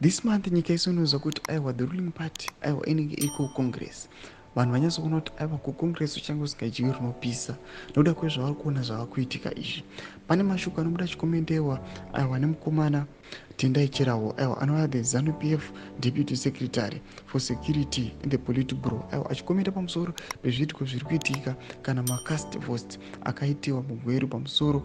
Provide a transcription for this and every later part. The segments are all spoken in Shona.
This month nyika isonozwa kuti aiwa the ruling party aiwa inenge iri kucongress. Vanhu vanyatsokuona kuti aiwa kucongress uchangosvika jiyo rinopisa nokuda kwezvavari kuona zvava kuitika izvi. Pane mashoko anobuda achikomendewa aiwa nemukomana Tendai Chirawo aiwa anova the Zanu PF Deputy Secretary for Security in the Politburo aiwa achikomenda pamusoro pezviitiko zviri kuitika kana macast votes akaitiwa mugweru pamusoro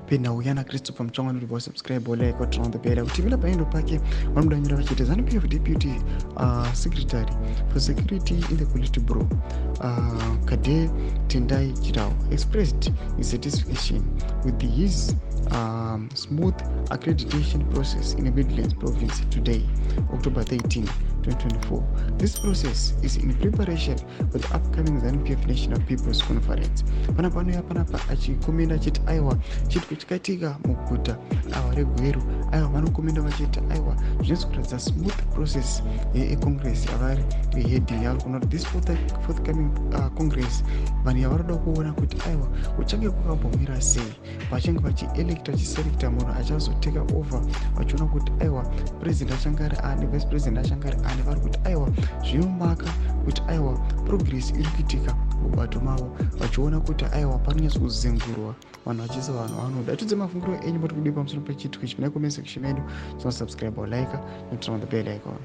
penhau yana Kristu pamutsvangano uri subscribe like or turn on the bell kuti vila paendo pake vanodanyira vachiti Zanu PF Deputy Secretary for Security in the Politburo Kade Tendai Chirawo expressed his satisfaction with his smooth accreditation process in the Midlands province today, October 13, 2024. This process is in preparation for the upcoming Zanu PF National People's Conference. Panapa achikomenda chiti aiwa chitiko chakaitika muguta aiwa reGweru aiwa vanokomenda vachiti aiwa zvinozokuratidza smooth process yecongress yavari heading yavo kunoti this forthcoming congress vanhu yavaroda kuona kuti aiwa uchange kwakambomira sei vachange vachielecta vachiselecta munhu achazoteka over vachiona kuti aiwa president achange ari ani vice president achange ari ani vari kuti aiwa zvinomaka kuti aiwa progress iri kuitika mubato mavo vachiona kuti aiwa panonyatsokuzengurwa vanhu vachiisa vanhu vanoda. Atidze mafungiro enyu kuti kudii pamusoro pechitiko ichi. Kuna comment section yedu, subscribe or like and turn on the bell icon.